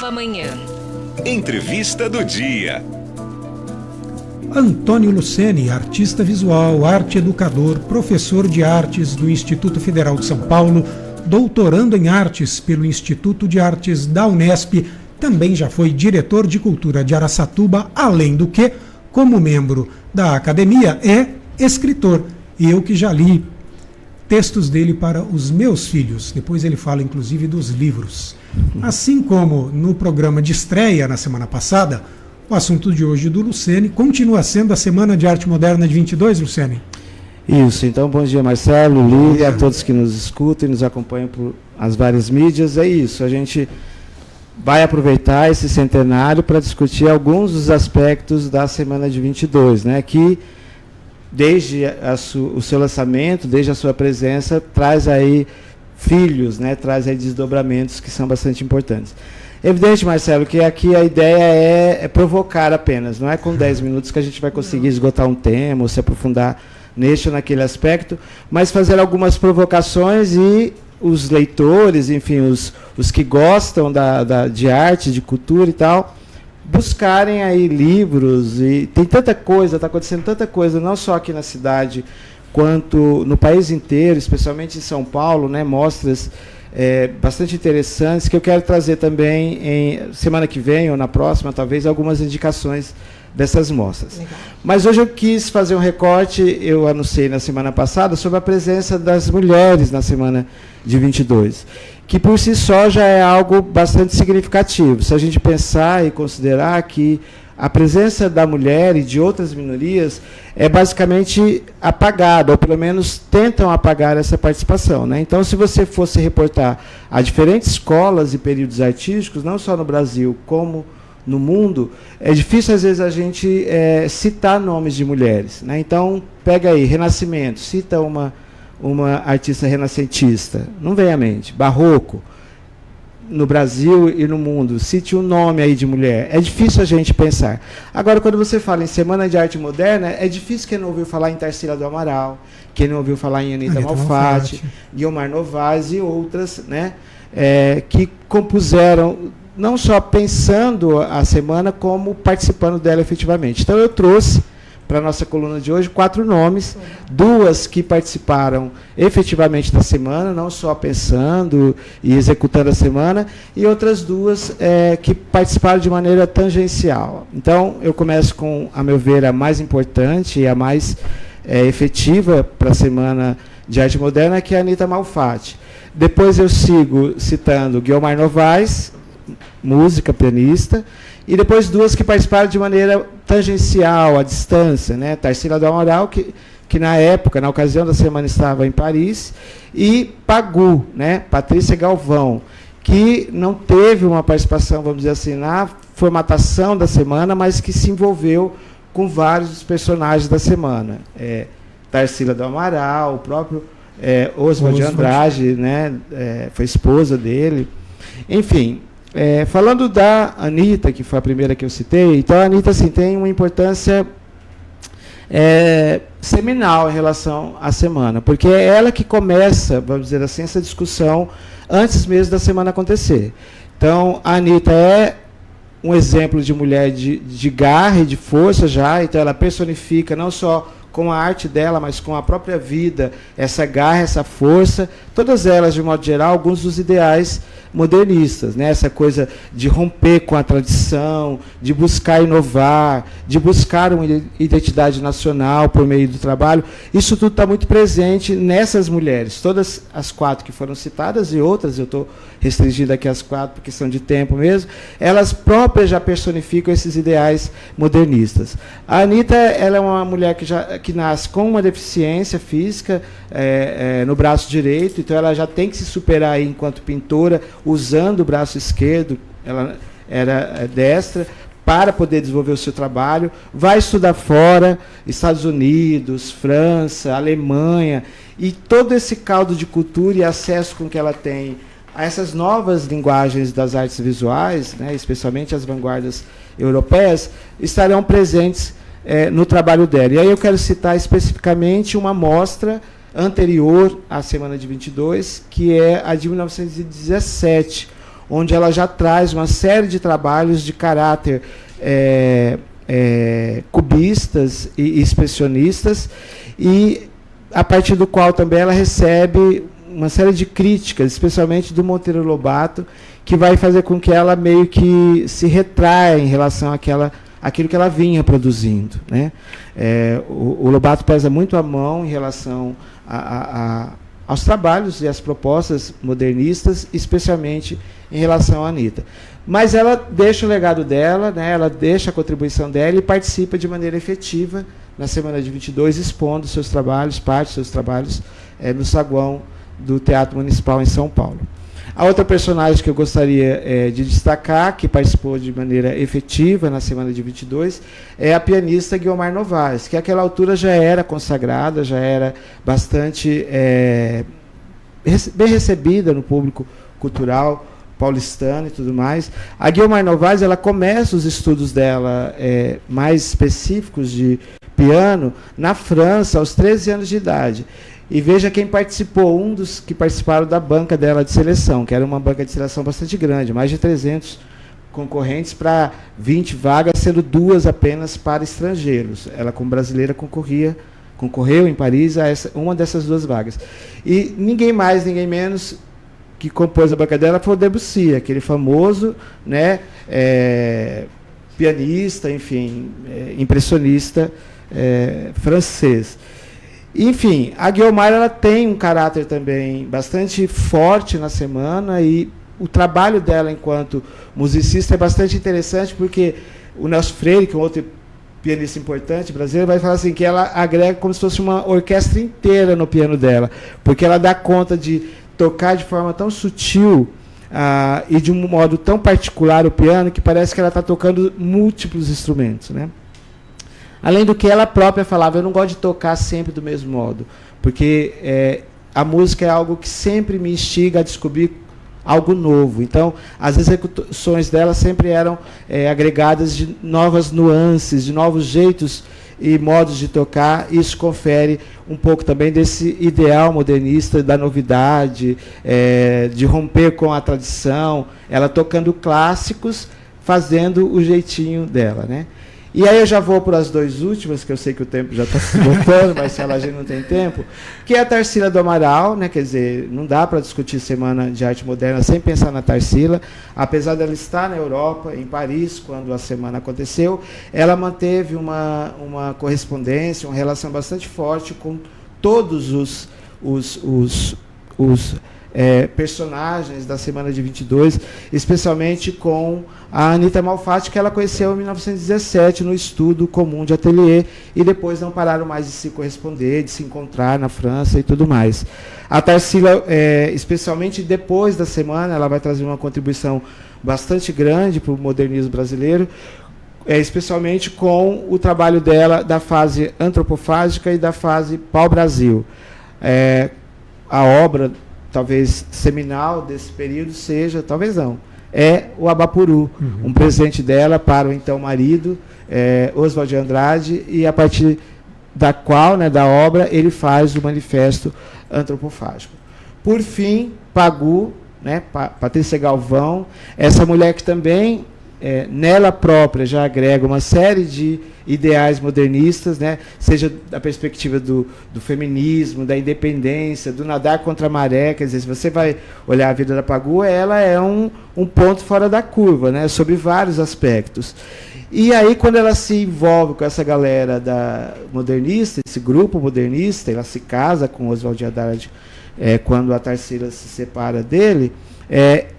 Nova Manhã. Entrevista do dia. Antônio Luceni, artista visual, arte educador, professor de artes do Instituto Federal de São Paulo, doutorando em artes pelo Instituto de Artes da Unesp, também já foi diretor de cultura de Araçatuba, além do que, como membro da academia, é escritor. Eu que já li textos dele para os meus filhos. Depois ele fala, inclusive, dos livros. Assim como no programa de estreia na semana passada, o assunto de hoje do Luceni continua sendo a Semana de Arte Moderna de 22, Luceni? Isso, então bom dia Marcelo, Lídia, a todos que nos escutam e nos acompanham por as várias mídias. É isso, a gente vai aproveitar esse centenário para discutir alguns dos aspectos da Semana de 22, né, que desde o seu lançamento, desde a sua presença, traz aí filhos, né, traz aí desdobramentos que são bastante importantes. Evidente, Marcelo, que aqui a ideia é provocar apenas, não é com 10 minutos que a gente vai conseguir esgotar um tema ou se aprofundar neste ou naquele aspecto, mas fazer algumas provocações e os leitores, enfim, os que gostam de arte, de cultura e tal, buscarem aí livros, e tem tanta coisa, está acontecendo tanta coisa, não só aqui na cidade, quanto no país inteiro, especialmente em São Paulo, né, mostras bastante interessantes, que eu quero trazer também em semana que vem ou na próxima, talvez, algumas indicações dessas mostras. Legal. Mas hoje eu quis fazer um recorte, eu anunciei na semana passada, sobre a presença das mulheres na semana de 22, que por si só já é algo bastante significativo. Se a gente pensar e considerar que a presença da mulher e de outras minorias é basicamente apagada, ou pelo menos tentam apagar essa participação, né? Então, se você fosse reportar a diferentes escolas e períodos artísticos, não só no Brasil, como no mundo, é difícil às vezes a gente citar nomes de mulheres, né? Então, pega aí, Renascimento, cita uma artista renascentista, não vem à mente. Barroco, no Brasil e no mundo, cite um nome aí de mulher. É difícil a gente pensar. Agora, quando você fala em Semana de Arte Moderna, é difícil quem não ouviu falar em Tarsila do Amaral, quem não ouviu falar em Anita Malfatti, Guiomar Novaes e outras, né, que compuseram, não só pensando a semana, como participando dela efetivamente. Então, eu trouxe para a nossa coluna de hoje 4 nomes, 2 que participaram efetivamente da semana, não só pensando e executando a semana, e outras 2 que participaram de maneira tangencial. Então, eu começo com, a meu ver, a mais importante e a mais efetiva para a Semana de Arte Moderna, que é a Anita Malfatti. Depois eu sigo citando Guiomar Novaes, música, pianista, e depois 2 que participaram de maneira tangencial, à distância, né? Tarsila do Amaral, que na época, na ocasião da semana, estava em Paris, e Pagu, né? Patrícia Galvão, que não teve uma participação, vamos dizer assim, na formatação da semana, mas que se envolveu com vários dos personagens da semana. Tarsila do Amaral, o próprio Oswald de Andrade, né? Foi esposa dele. Enfim, falando da Anita, que foi a primeira que eu citei, então a Anita assim, tem uma importância seminal em relação à semana, porque é ela que começa, vamos dizer assim, essa discussão antes mesmo da semana acontecer. Então, a Anita é um exemplo de mulher de garra e de força já, então ela personifica não só com a arte dela, mas com a própria vida, essa garra, essa força, todas elas, de modo geral, alguns dos ideais modernistas, né? Essa coisa de romper com a tradição, de buscar inovar, de buscar uma identidade nacional por meio do trabalho. Isso tudo está muito presente nessas mulheres, todas as 4 que foram citadas e outras, eu estou restringindo aqui as 4 por questão de tempo mesmo, elas próprias já personificam esses ideais modernistas. A Anita, ela é uma mulher que nasce com uma deficiência física no braço direito, então ela já tem que se superar aí enquanto pintora, usando o braço esquerdo, ela era destra, para poder desenvolver o seu trabalho, vai estudar fora, Estados Unidos, França, Alemanha, e todo esse caldo de cultura e acesso com que ela tem a essas novas linguagens das artes visuais, né, especialmente as vanguardas europeias, estarão presentes no trabalho dela. E aí eu quero citar especificamente uma mostra anterior à Semana de 22, que é a de 1917, onde ela já traz uma série de trabalhos de caráter cubistas e expressionistas, e a partir do qual também ela recebe uma série de críticas, especialmente do Monteiro Lobato, que vai fazer com que ela meio que se retraia em relação àquilo que ela vinha produzindo, né? O Lobato pesa muito a mão em relação aos trabalhos e às propostas modernistas, especialmente em relação à Anitta. Mas ela deixa o legado dela, né? Ela deixa a contribuição dela e participa de maneira efetiva na semana de 22, expondo seus trabalhos, parte dos seus trabalhos, no saguão do Teatro Municipal em São Paulo. A outra personagem que eu gostaria de destacar, que participou de maneira efetiva na semana de 22, é a pianista Guiomar Novaes, que àquela altura já era consagrada, já era bastante bem recebida no público cultural paulistano e tudo mais. A Guiomar Novaes, ela começa os estudos dela mais específicos de piano na França, aos 13 anos de idade. E veja quem participou, um dos que participaram da banca dela de seleção, que era uma banca de seleção bastante grande, mais de 300 concorrentes para 20 vagas, sendo 2 apenas para estrangeiros. Ela, como brasileira, concorreu em Paris a uma dessas 2 vagas. E ninguém mais, ninguém menos que compôs a banca dela foi o Debussy, aquele famoso, né, pianista, enfim, impressionista francês. Enfim, a Guiomar, ela tem um caráter também bastante forte na semana, e o trabalho dela enquanto musicista é bastante interessante, porque o Nelson Freire, que é um outro pianista importante brasileiro, vai falar assim, que ela agrega como se fosse uma orquestra inteira no piano dela, porque ela dá conta de tocar de forma tão sutil e de um modo tão particular o piano, que parece que ela está tocando múltiplos instrumentos, né? Além do que ela própria falava, eu não gosto de tocar sempre do mesmo modo, porque a música é algo que sempre me instiga a descobrir algo novo. Então, as execuções dela sempre eram agregadas de novas nuances, de novos jeitos e modos de tocar. Isso confere um pouco também desse ideal modernista, da novidade, de romper com a tradição, ela tocando clássicos, fazendo o jeitinho dela, né? E aí eu já vou para as 2 últimas, que eu sei que o tempo já está se esgotando, mas se a gente não tem tempo, que é a Tarsila do Amaral, né? Quer dizer, não dá para discutir Semana de Arte Moderna sem pensar na Tarsila. Apesar dela estar na Europa, em Paris, quando a semana aconteceu, ela manteve uma correspondência, uma relação bastante forte com todos os personagens da semana de 22, especialmente com a Anitta Malfatti, que ela conheceu em 1917 no estudo comum de ateliê, e depois não pararam mais de se corresponder, de se encontrar na França e tudo mais. A Tarsila, especialmente depois da semana, ela vai trazer uma contribuição bastante grande para o modernismo brasileiro, especialmente com o trabalho dela da fase antropofágica e da fase pau-brasil. A obra talvez seminal desse período seja, talvez não, o Abapuru, um presente dela para o então marido, Oswald de Andrade, e a partir da qual, né, da obra, ele faz o manifesto antropofágico. Por fim, Pagu, né, Patrícia Galvão, essa mulher que também nela própria já agrega uma série de ideais modernistas, né, seja da perspectiva do feminismo, da independência, do nadar contra a maré. Quer dizer, se você vai olhar a vida da Pagu, ela é um ponto fora da curva, né, sobre vários aspectos. E aí, quando ela se envolve com essa galera da modernista, esse grupo modernista, ela se casa com Oswald de Andrade quando a Tarsila se separa dele,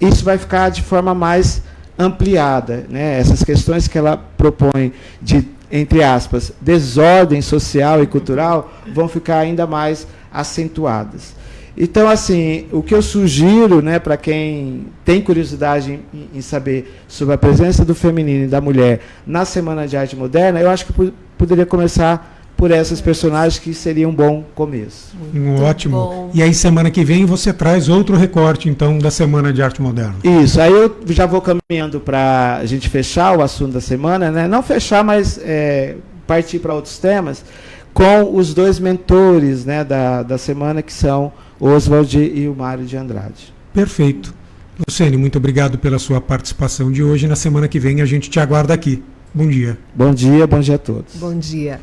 isso vai ficar de forma mais ampliada, né? Essas questões que ela propõe de, entre aspas, desordem social e cultural vão ficar ainda mais acentuadas. Então, assim, o que eu sugiro, né, para quem tem curiosidade em saber sobre a presença do feminino e da mulher na Semana de Arte Moderna, eu acho que poderia começar por essas personagens, que seria um bom começo. Ótimo. Bom. E aí, semana que vem, você traz outro recorte, então, da Semana de Arte Moderna. Isso. Aí eu já vou caminhando para a gente fechar o assunto da semana, né? Não fechar, mas partir para outros temas, com os 2 mentores, né, da semana, que são Oswald e o Mário de Andrade. Perfeito. Luciane, muito obrigado pela sua participação de hoje. Na semana que vem a gente te aguarda aqui. Bom dia. Bom dia a todos. Bom dia.